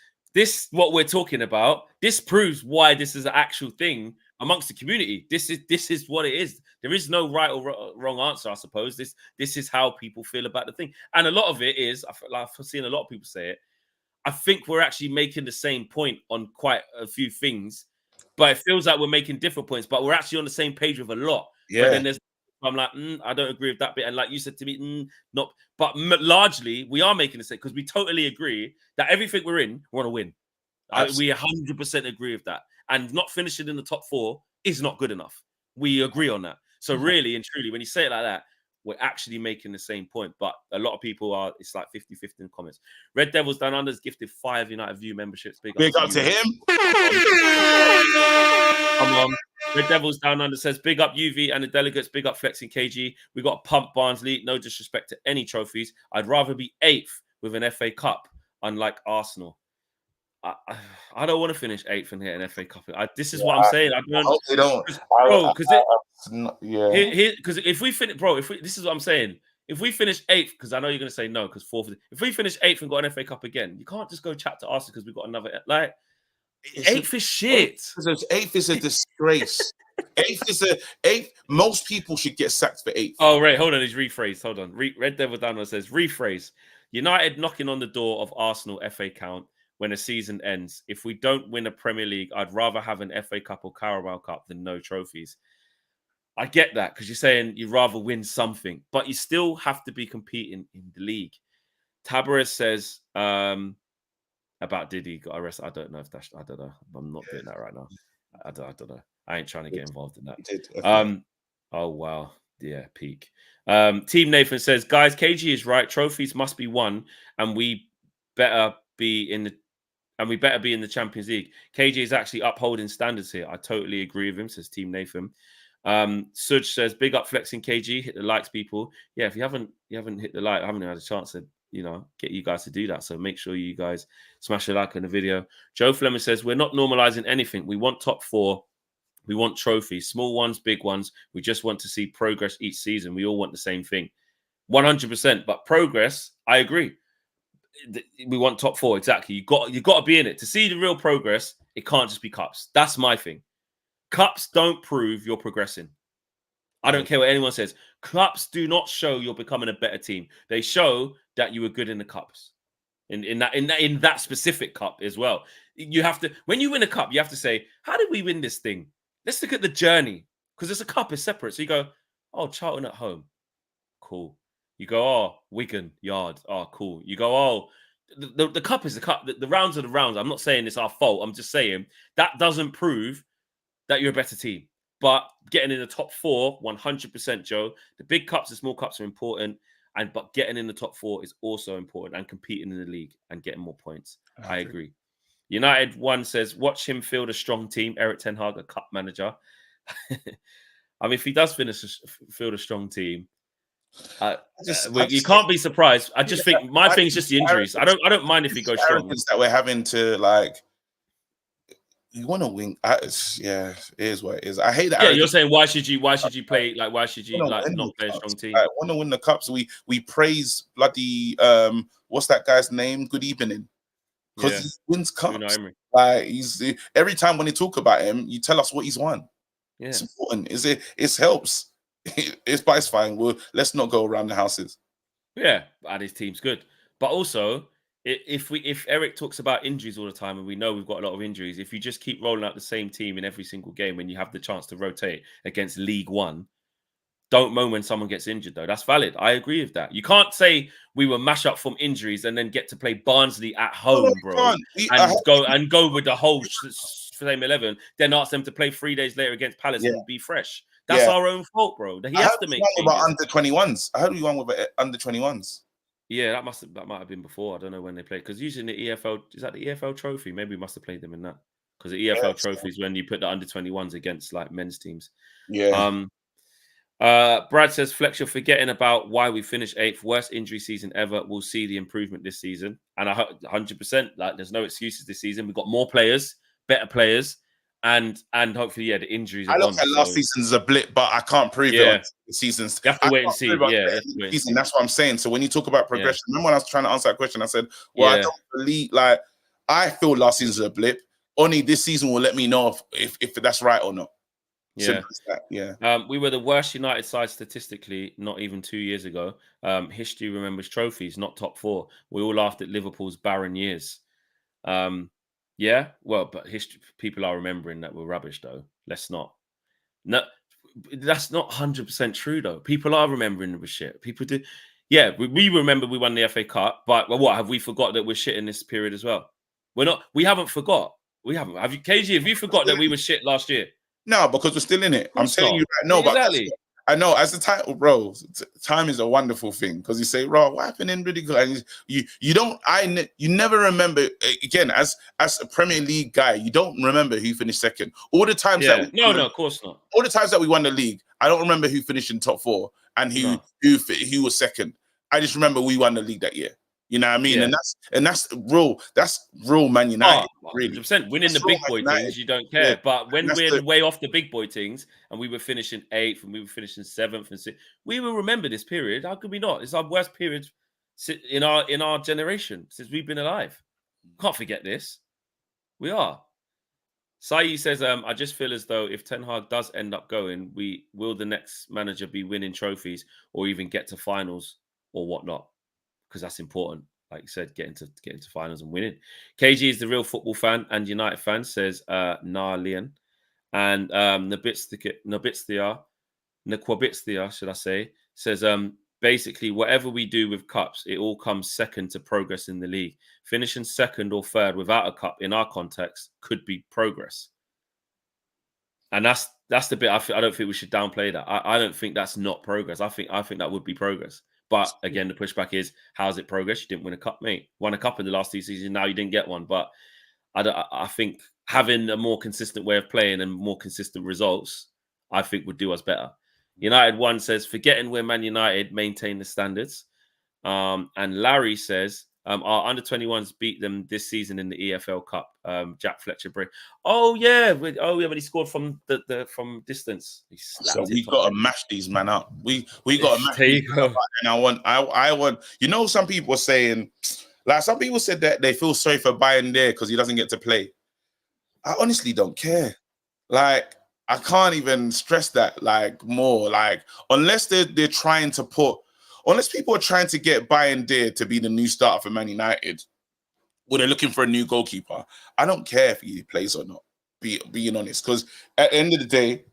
what we're talking about, this proves why this is an actual thing amongst the community. This is what it is. There is no right or wrong answer, I suppose. This is how people feel about the thing. And a lot of it is, I've seen a lot of people say it, I think we're actually making the same point on quite a few things, but it feels like we're making different points, but we're actually on the same page with a lot. Yeah. But then I'm like, I don't agree with that bit. And like you said to me, not, but largely we are making the same because we totally agree that everything we're in, we want to win. We 100% agree with that. And not finishing in the top 4 is not good enough. We agree on that. So really and truly, when you say it like that, we're actually making the same point, but a lot of people are, it's like 50-50 in the comments. Red Devils Down Under has gifted 5 United View memberships. Big up to him. Come on. Red Devils Down Under says, big up UV and the delegates, big up Flexing KG. We got pump Barnsley, no disrespect to any trophies. I'd rather be 8th with an FA Cup, unlike Arsenal. I don't want to finish 8th and hit an FA Cup. This is what I'm saying. I hope they don't. Bro, because if we finish, this is what I'm saying. If we finish 8th, because I know you're going to say no, because 4th. If we finish 8th and got an FA Cup again, you can't just go chat to Arsenal because we've got another. Like, 8th is shit. 8th is a disgrace. 8th. Most people should get sacked for 8th. Oh, right. Hold on. He's rephrased. Hold on. Red Devil Down says, rephrase. United knocking on the door of Arsenal FA count when a season ends. If we don't win a Premier League, I'd rather have an FA Cup or Carabao Cup than no trophies. I get that because you're saying you'd rather win something, but you still have to be competing in the league. Tabares says about Diddy got arrested. I don't know if that's, I don't know. I'm not doing that right now. I don't know. I ain't trying to get involved in that. Oh, wow. Yeah, peak. Team Nathan says, guys, KG is right. Trophies must be won and we better be in the Champions League. KG is actually upholding standards here. I totally agree with him, says Team Nathan. Suj says, big up Flexing KG, hit the likes, people. Yeah, if you haven't hit the like, I haven't had a chance to, get you guys to do that. So make sure you guys smash a like on the video. Joe Fleming says, we're not normalizing anything. We want top 4. We want trophies, small ones, big ones. We just want to see progress each season. We all want the same thing. 100%. But progress, I agree. We want top 4, exactly. You got to be in it to see the real progress. It can't just be cups. That's my thing. Cups don't prove you're progressing. I don't care what anyone says. Cups do not show you're becoming a better team. They show that you were good in the cups. In that specific cup as well. You have to, when you win a cup, you have to say, how did we win this thing? Let's look at the journey. Because it's a cup, is separate. So you go, oh, Charlton at home. Cool. You go, oh, Wigan, Yard. Oh, cool. You go, oh, the cup is the cup. The rounds are the rounds. I'm not saying it's our fault. I'm just saying that doesn't prove that you're a better team. But getting in the top 4, 100%, Joe. The big cups and small cups are important. But getting in the top 4 is also important, and competing in the league and getting more points. I agree. United 1 says, watch him field a strong team. Eric Ten Hag, a cup manager. I mean, if he does field a strong team, you can't be surprised. I just think my thing is just the injuries. I don't mind if he goes strong. That we're having to like. You want to win? Yeah, it is what it is. I hate that. Yeah, you're saying why should you play like not play a strong team? I want to win the cups. We praise bloody what's that guy's name? Good evening, because he wins cups. Like every time when you talk about him, you tell us what he's won. Yeah, it's important. It helps. It's fine. Let's not go around the houses. Yeah, and his team's good, but also. If Eric talks about injuries all the time, and we know we've got a lot of injuries, if you just keep rolling out the same team in every single game when you have the chance to rotate against League One, don't moan when someone gets injured, though. That's valid. I agree with that. You can't say we were mash up from injuries and then get to play Barnsley at home, bro, and go with the whole same 11, then ask them to play 3 days later against Palace and be fresh. That's our own fault, bro. He has to make changes. Under 21s. I heard we won with under 21s. Yeah, that might have been before. I don't know when they played, because usually in the EFL, is that the EFL trophy? Maybe we must have played them in that, because the EFL trophy is when you put the under 21s against like men's teams. Yeah. Brad says, Flex, you're forgetting about why we finished 8th. Worst injury season ever. We'll see the improvement this season, and 100%. Like, there's no excuses this season. We've got more players, better players. And hopefully, the injuries are I look at last season as a blip, but I can't prove it on the seasons. You have to wait and see. That's what I'm saying. So when you talk about progression, remember when I was trying to answer that question, I said, well, I don't believe, like, I feel last season's a blip. Only this season will let me know if that's right or not. Yeah. We were the worst United side statistically, not even 2 years ago. History remembers trophies, not top 4. We all laughed at Liverpool's barren years. Yeah, well, but people are remembering that we're rubbish, though. Let's not. No, that's not 100% true, though. People are remembering the shit. People do. Yeah, we remember we won the FA Cup, but what have we forgot that we're shit in this period as well? We're not. We haven't forgot. We haven't. Have you, KG? Have you forgot that we were shit last year? No, because we're still in it. I'm telling you right. No, exactly. But I know, as the title, bro, time is a wonderful thing, because you say, "Bro, what happened in really good?" And you never remember. Again, as a Premier League guy, you don't remember who finished second. All the times of course not. All the times that we won the league, I don't remember who finished in top 4 and who was second. I just remember we won the league that year. You know what I mean? Yeah. And that's real Man United. Really, 100%. Winning the big boy things, you don't care. Yeah. But when we're way off the big boy things, and we were finishing 8th, and we were finishing 7th and 6th, we will remember this period. How could we not? It's our worst period in our generation since we've been alive. Can't forget this. We are. Sayi says, I just feel as though if Ten Hag does end up going, will the next manager be winning trophies or even get to finals or whatnot? Because that's important. Like you said, getting to finals and winning. KG is the real football fan and United fan, says Leon. And Nobitstia, should I say, says basically whatever we do with cups, it all comes second to progress in the league. Finishing second or third without a cup in our context could be progress. And that's the bit I don't think we should downplay that. I don't think that's not progress. I think that would be progress. But again, the pushback is, how's it progress? You didn't win a cup, mate. Won a cup in the last 2 seasons. Now you didn't get one. But I think having a more consistent way of playing and more consistent results, I think would do us better. United 1 says, forgetting we're Man United, maintain the standards. And Larry says, Our under-21s beat them this season in the EFL Cup. Jack Fletcher break. Oh yeah, but he scored from from distance. So we got to mash these man up. We got to mash there these you go. And I want. You know, some people are saying, like some people said that they feel sorry for Bayern there because he doesn't get to play. I honestly don't care. Like, I can't even stress that like more. Like, unless they're trying to unless people are trying to get Bayern there to be the new starter for Man United, or they're looking for a new goalkeeper, I don't care if he plays or not. Being honest, because at the end of the day,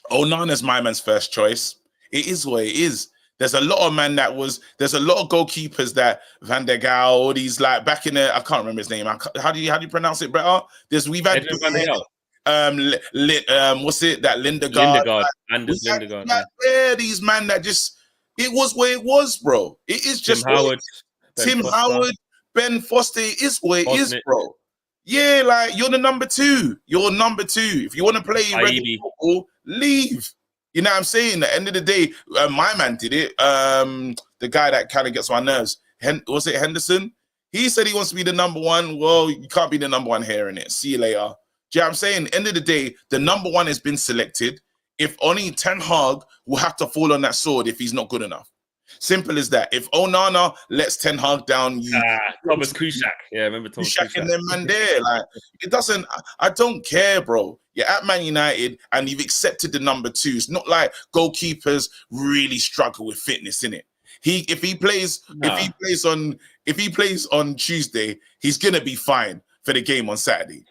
Onana's my man's first choice. It is what it is. There's a lot of there's a lot of goalkeepers that Van der Gaal, all these like back in the, I can't remember his name. How do you pronounce it, Brett? We've had Edwin Van der Gaal. What's it that Lindegaard, like, Anders Lindegaard. These man that just, it was what it was, bro. It is just Tim Howard, Ben Foster. It is what it is, bro. Yeah, like you're the number 2. You're number 2. If you want to play regular football, leave. You know what I'm saying? At the end of the day, my man did it. The guy that kind of gets my nerves. Was it Henderson? He said he wants to be the number 1. Well, you can't be the number 1 here, innit? See you later. Do you know what I'm saying? At the end of the day, the number 1 has been selected. If only Ten Hag will have to fall on that sword if he's not good enough. Simple as that. If Onana lets Ten Hag down, Thomas Kuszczak. Yeah, I remember Thomas Kuszczak and them man there. Like, it doesn't. I don't care, bro. You're at Man United and you've accepted the number 2. It's not like goalkeepers really struggle with fitness, innit? If he plays on Tuesday, he's gonna be fine for the game on Saturday.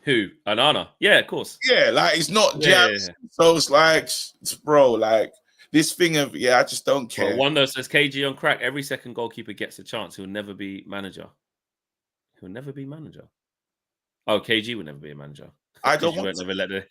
Who? Onana? Yeah, of course. Yeah, like it's not jabs. Yeah. So it's like, bro, like this thing of, I just don't care. Well, one though says KG on crack. Every second goalkeeper gets a chance. He'll never be manager. He'll never be manager. Oh, KG will never be a manager. I don't want to.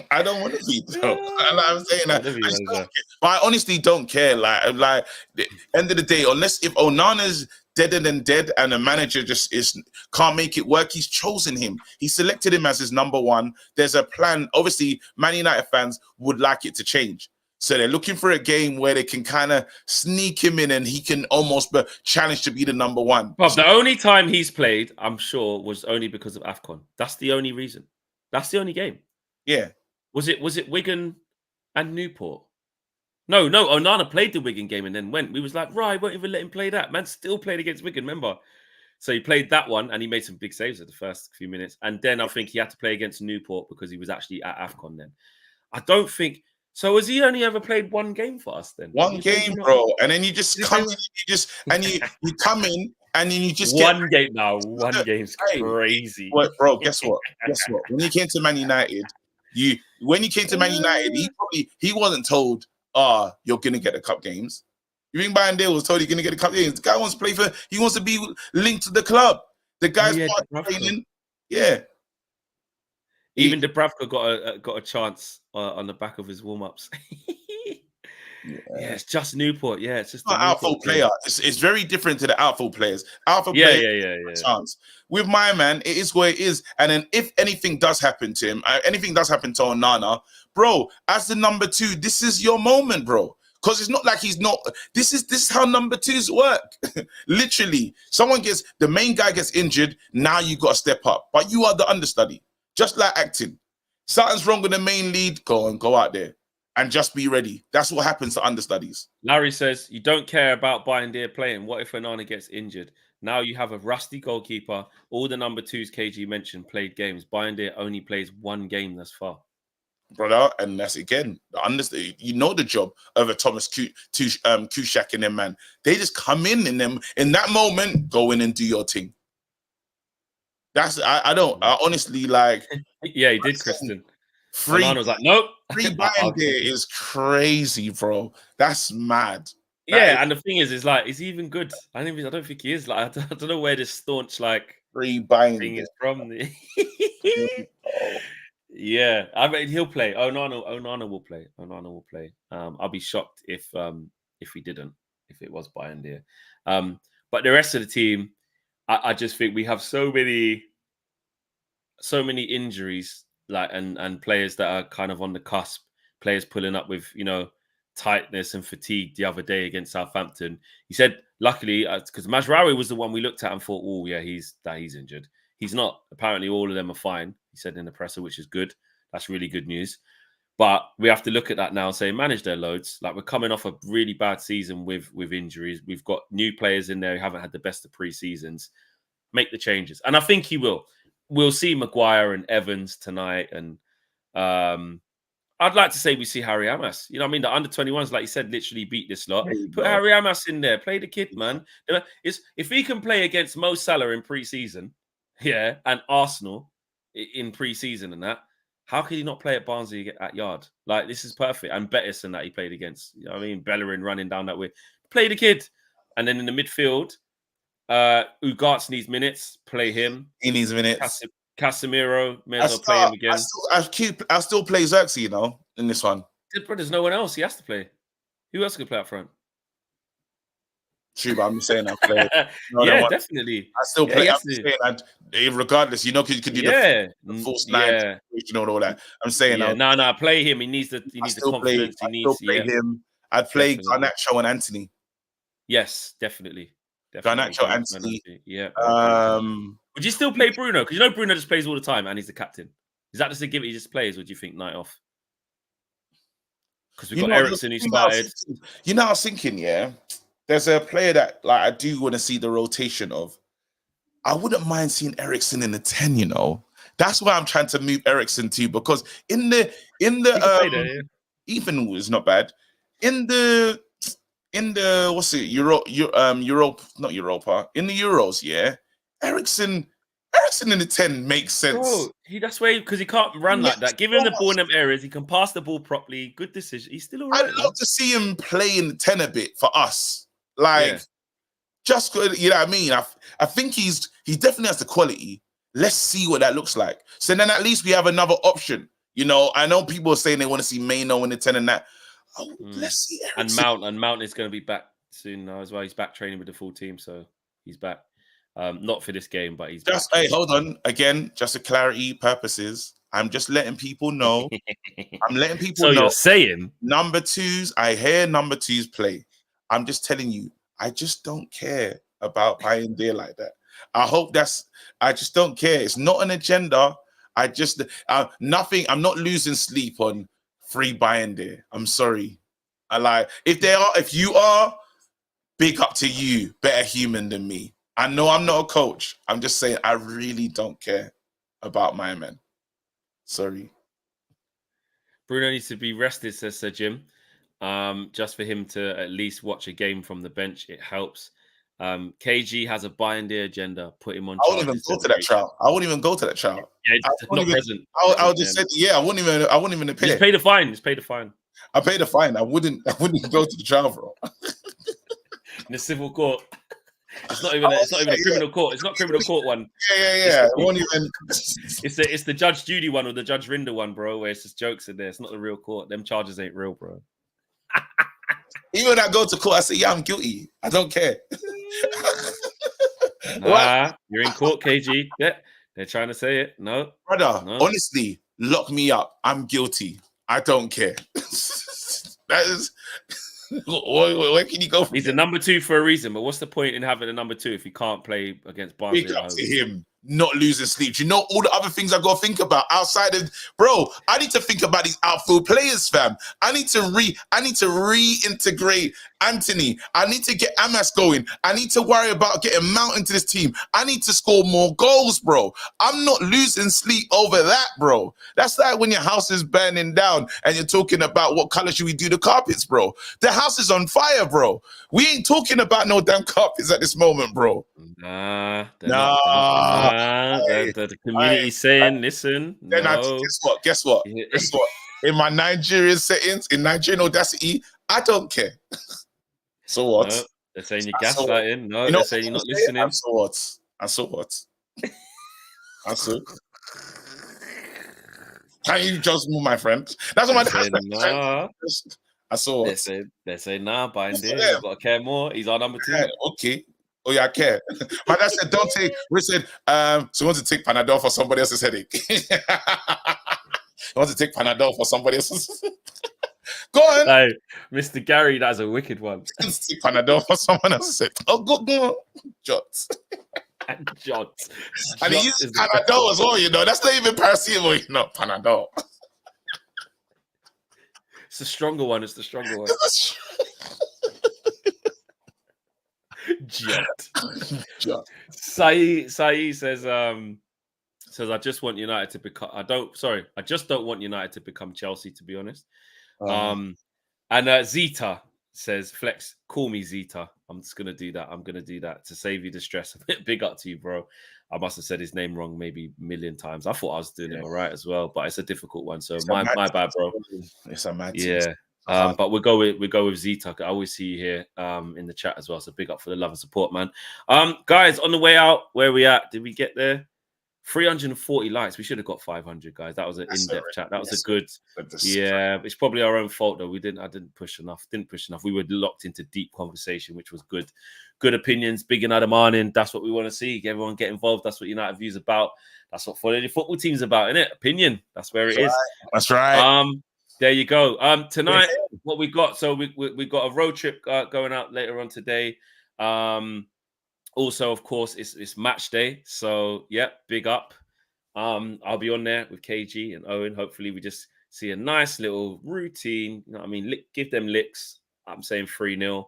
I don't want to be, though. I'm saying that. But I honestly don't care. Like at the end of the day, unless if Onana's deader than dead and the manager just can't make it work, he's chosen him. He selected him as his number 1. There's a plan. Obviously, Man United fans would like it to change. So they're looking for a game where they can kind of sneak him in and he can almost be challenged to be the number 1. But the only time he's played, I'm sure, was only because of AFCON. That's the only reason. That's the only game. Yeah. Was it Wigan and Newport? No, Onana played the Wigan game and then went. We was like, right, won't even let him play that. Man still played against Wigan, remember? So he played that one and he made some big saves at the first few minutes. And then I think he had to play against Newport because he was actually at AFCON then. I don't think... So has he only ever played one game for us then? One game, bro. And then you just come in, you come in and then you just one game now. One game's crazy. What, bro, guess what? When you came to Man United, he wasn't told, you're gonna get the cup games. You think Bayern Dale was told you're gonna get the cup games? The guy wants to play he wants to be linked to the club. The guy's training. Yeah. Even Dubravka got a chance on the back of his warm-ups. Yeah, it's just Newport. Yeah, it's just an outfield player. It's very different to the outfield players. Chance. With my man, it is what it is. And then if anything does happen to him, anything does happen to Onana, bro, as the number 2, this is your moment, bro. Because it's not like he's not. This is how number 2s work. Literally, the main guy gets injured. Now you got to step up, but you are the understudy. Just like acting. Something's wrong with the main lead. Go out there. And just be ready. That's what happens to understudies. Larry says, you don't care about Bayern Deer playing. What if Onana gets injured? Now you have a rusty goalkeeper. All the number 2s KG mentioned played games. Bayern Deer only plays one game thus far. Brother, and that's again, you know the job of a Thomas Kuszczak and them, man. They just come in that moment, go in and do your thing. I honestly like. Yeah, he did, Kristen. Free was like, nope. Free Bayern there is crazy, bro. That's mad. And the thing is like, is he even good? I don't think he is. Like, I don't know where this staunch free Bayern thing is from. Yeah, I mean he'll play. Onana will play. Onana will play. I'll be shocked if we didn't. If it was Bayern there. But the rest of the team, I just think we have so many injuries. Like and players that are kind of on the cusp, players pulling up with tightness and fatigue the other day against Southampton. He said, luckily, because Mazraoui was the one we looked at and thought, oh, yeah, he's injured. He's not. Apparently, all of them are fine, he said in the presser, which is good. That's really good news. But we have to look at that now and say, manage their loads. Like, we're coming off a really bad season with injuries. We've got new players in there who haven't had the best of pre-seasons. Make the changes. And I think he will. We'll see Maguire and Evans tonight. And I'd like to say we see Harry Amas. You know what I mean? The under-21s, like you said, literally beat this lot. Put Harry Amas in there. Play the kid, man. If he can play against Mo Salah in pre-season, and Arsenal in pre-season and that, how could he not play at Barnsley at Yard? Like, this is perfect. And Betis and that he played against. You know what I mean? Bellerin running down that way. Play the kid. And then in the midfield, Ugarte needs minutes. Play him. He needs minutes. Casemiro, may as well play him again. I still play Xerxes, you know, in this one. There's no one else he has to play. Who else could play up front? True, but I'm just saying I play. Definitely. I still play. I'm saying, regardless, you know, you could do the false nine, you know, all that. I'm saying, no, play him. He needs the confidence. He needs to play him. I'd play Garnacho and Anthony. Yes, definitely. Garnacho, Anthony. Yeah. Would you still play Bruno? Because you know Bruno just plays all the time and he's the captain. Is that just a give he just plays, or do you think night off? Because we've got Eriksen who started. You know, I was thinking, there's a player that like I do want to see the rotation of. I wouldn't mind seeing Eriksen in the 10, you know. That's why I'm trying to move Eriksen to, because in the Ethan was not bad. In the what's it? Not Europa. In the Euros, Eriksen in the 10 makes sense. Bro, that's why, because he can't run like that. Give him the ball in them areas. He can pass the ball properly. Good decision. He's still all right. I'd love to see him play in the 10 a bit for us. Like, just good, you know what I mean? I think he definitely has the quality. Let's see what that looks like. So then at least we have another option. You know, I know people are saying they want to see Maino in the 10 and that. Let's see Eriksen. And Mount is going to be back soon now as well. He's back training with the full team, so he's back. Not for this game, but he's just back. Hey, hold on. Again, just for clarity purposes, I'm just letting people know. I'm letting people know. So you're saying number 2s, I hear number 2s play. I'm just telling you, I just don't care about buying there like that. I just don't care. It's not an agenda. I just nothing. I'm not losing sleep on free buying there. I'm sorry. If you are, big up to you, better human than me. I know I'm not a coach. I'm just saying I really don't care about my man. Sorry. Bruno needs to be rested, says Sir Jim. Just for him to at least watch a game from the bench, it helps. KG has a buying day agenda. Put him on. I wouldn't even go to that trial. I wouldn't even go to that trial. Yeah, not present. I would just say, I wouldn't even appear. Just pay the fine. Just pay the fine. I paid the fine. I wouldn't go to the trial, bro. In the civil court. It's not even a criminal court. It's not criminal court one. Yeah. It won't even. It's the Judge Judy one or the Judge Rinder one, bro, where it's just jokes in there. It's not the real court. Them charges ain't real, bro. Even when I go to court, I say, I'm guilty. I don't care. Nah, you're in court, KG. Yeah, they're trying to say it. No. Brother, honestly, lock me up. I'm guilty. I don't care. That is... Where can you go from? He's a number 2 for a reason, but what's the point in having a number 2 if he can't play against Barnsley? Big up to him. Not losing sleep. You know all the other things I got to think about outside of, bro. I need to think about these outfield players, fam. I need to reintegrate Anthony. I need to get Amas going. I need to worry about getting Mount into this team. I need to score more goals, bro. I'm not losing sleep over that, bro. That's like when your house is burning down and you're talking about what color should we do the carpets, bro. The house is on fire, bro. We ain't talking about no damn carpets at this moment, bro. The community saying, listen. Then guess what? In my Nigerian settings, in Nigerian audacity, I don't care. So what? No, they're saying you're gaslighting. No, they're saying you're not listening. And so what? Can you just move, my friend? That's what my dad said. I saw what? They're saying, nah, buying there. You've got to care more. He's our number 2. Yeah, okay. Oh, yeah, I care. My dad said, don't take. We said, so he wants to take Panadol for somebody else's headache. He wants to take Panadol for somebody else's. Go Go on. Hey, Mr. Gary, that's a wicked one. Panadol for someone else said. Oh, go on. Jots. And Jots. And he uses Panadol as well, you know. That's not even paracetamol, you know. Panadol. It's the stronger one. It's the stronger one. Jot. Sai says, I just want United to become. I just don't want United to become Chelsea, to be honest. And Zeta says, Flex, call me Zeta. I'm just gonna do that. I'm gonna do that to save you the stress. Big up to you, bro. I must have said his name wrong maybe a million times. I thought I was doing him all right as well, but it's a difficult one. So my bad, bro. It's a mad yeah. But we go with Zeta. I always see you here in the chat as well. So big up for the love and support, man. Guys, on the way out, where we at? Did we get there? 340 likes. We should have got 500, guys. That was an in-depth chat. That was a good. Yeah, it's probably our own fault though. I didn't push enough. We were locked into deep conversation, which was good. Good opinions. Big United morning. That's what we want to see. Everyone get involved. That's what United Views about. That's what following the football team's about, innit? Opinion. That's where it is. That's right. There you go. Tonight, what we got? So we got a road trip going out later on today. Also, of course, it's match day. So yeah, big up. I'll be on there with KG and Owen. Hopefully, we just see a nice little routine. You know what I mean? Give them licks. I'm saying 3-0.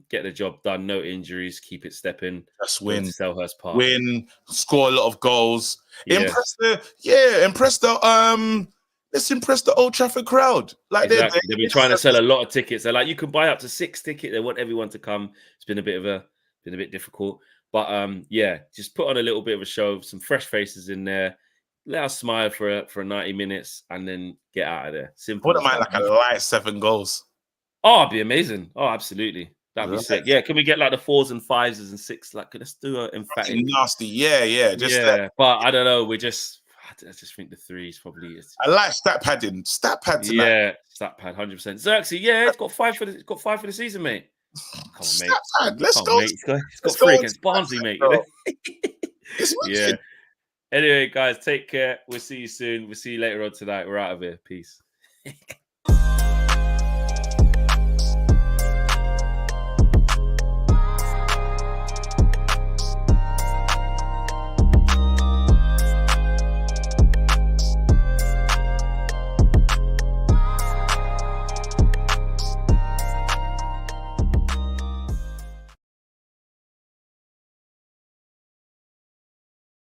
Get the job done. No injuries. Keep it stepping. Just win. Selhurst Park. Win. Score a lot of goals. Yeah. Let's impress the Old Trafford crowd. Like exactly. They've been trying to sell a lot of tickets. They're like, you can buy up to 6 tickets. They want everyone to come. It's been a bit difficult. But yeah, just put on a little bit of a show, some fresh faces in there. Let us smile for 90 minutes and then get out of there. Simple. What am I like a light 7 goals? Oh, it'd be amazing. Oh, absolutely. That'd be sick. Yeah, can we get like the 4s and 5s and 6? Like, let's do an emphatic. Nasty. Yeah. But I don't know. I just think the 3s probably is. I like stat padding. Stat pad tonight. Yeah, stat pad, 100%. Xerxes, yeah, it's got 5 for the season, mate. Come on, mate. Stat pad. Let's go. Mate. It's got 3 against Barnsley, mate. Yeah. Anyway, guys, take care. We'll see you soon. We'll see you later on tonight. We're out of here. Peace.